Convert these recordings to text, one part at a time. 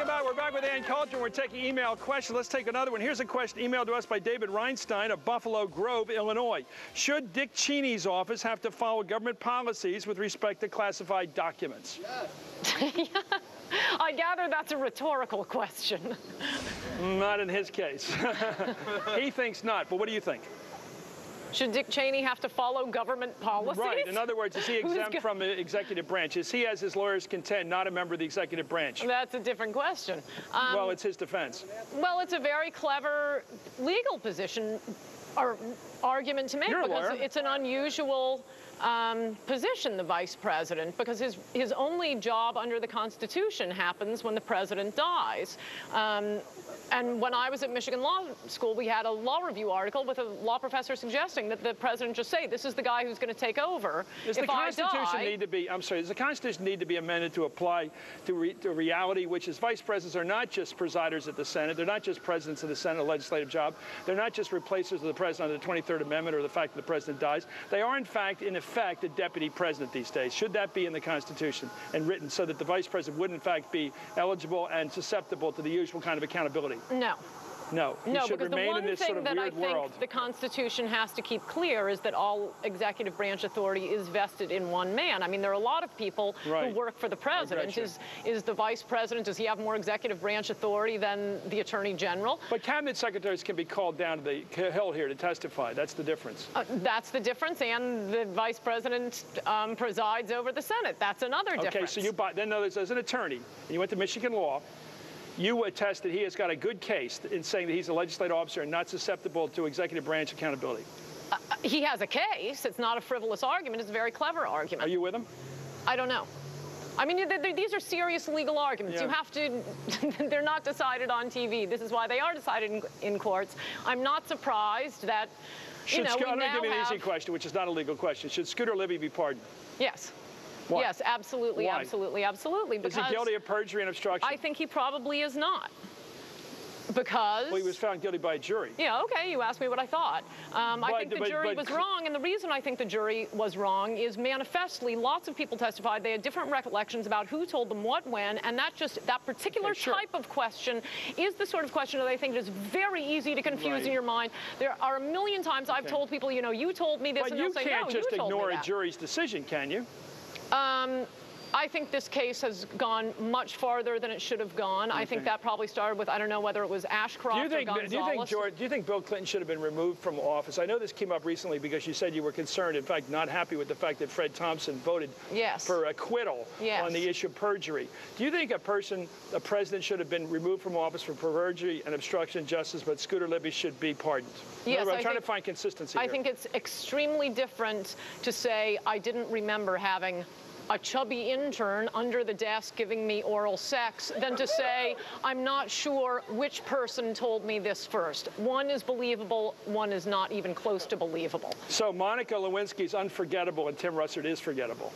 We're back with Ann Coulter, and we're taking email questions. Let's take another one. Here's a question emailed to us by David Reinstein of Buffalo Grove, Illinois. Should Dick Cheney's office have to follow government policies with respect to classified documents? Yes. I gather that's a rhetorical question. Not in his case. He thinks not, but what do you think? Should Dick Cheney have to follow government policies? Right. In other words, is he exempt from the executive branch? Is he, as his lawyers contend, not a member of the executive branch? That's a different question. Well, it's his defense. Well, it's a very clever legal position or argument to make because it's an unusual position, the vice president, because his only job under the Constitution happens when the president dies. And when I was at Michigan Law School, we had a law review article with a law professor suggesting that the president just say, this is the guy who's going to take over. Does the Constitution need to be, does the Constitution need to be amended to apply to reality, which is vice presidents are not just presiders at the Senate, they're not just presidents of the Senate, a legislative job, they're not just replacers of the president under the 23rd Amendment or the fact that the president dies. They are, in effect, a deputy president these days. Should that be in the Constitution and written so that the vice president would, in fact, be eligible and susceptible to the usual kind of accountability? No. No, because the one thing that I world. think the Constitution has to keep clear is that all executive branch authority is vested in one man. I mean, there are a lot of people who work for the president. Is the vice president, does he have more executive branch authority than the attorney general? But cabinet secretaries can be called down to the hill here to testify. That's the difference. That's the difference, and the vice president presides over the Senate. That's another difference. Okay, so you then as an attorney, and you went to Michigan law, you attest that he has got a good case in saying that he's a legislative officer and not susceptible to executive branch accountability. He has a case. It's not a frivolous argument. It's a very clever argument. Are you with him? I don't know. I mean, these are serious legal arguments. Yeah. You have to, they're not decided on TV. This is why they are decided in courts. I'm not surprised that, I'm going to give you an easy question, which is not a legal question. Should Scooter Libby be pardoned? Yes. Why? Yes, absolutely, Why? Absolutely, absolutely. Is he guilty of perjury and obstruction? I think he probably is not. Because... Well, he was found guilty by a jury. Yeah, okay, you asked me what I thought. I think the jury was wrong, and the reason I think the jury was wrong is manifestly lots of people testified they had different recollections about who told them what when, and that particular type of question is the sort of question that I think is very easy to confuse in your mind. There are a million times I've told people, you told me this, and they'll say, no, you told me that. But you can't just ignore a jury's decision, can you? I think this case has gone much farther than it should have gone. I think that probably started with, I don't know whether it was Ashcroft or Gonzalez. Do you think Bill Clinton should have been removed from office? I know this came up recently because you said you were concerned, in fact, not happy with the fact that Fred Thompson voted for acquittal on the issue of perjury. Do you think a president should have been removed from office for perjury and obstruction of justice, but Scooter Libby should be pardoned? Yes, I'm trying to find consistency here. I think it's extremely different to say, I didn't remember having a chubby intern under the desk giving me oral sex than to say, I'm not sure which person told me this first. One is believable, one is not even close to believable. So Monica Lewinsky's unforgettable and Tim Russert is forgettable.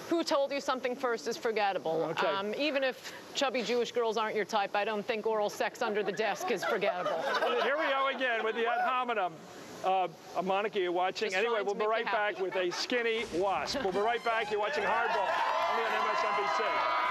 Who told you something first is forgettable. Okay. Even if chubby Jewish girls aren't your type, I don't think oral sex under the desk is forgettable. Here we go again with the ad hominem. Monica, you're watching. Anyway, we'll be right back with a skinny wasp. We'll be right back. You're watching Hardball, only on MSNBC.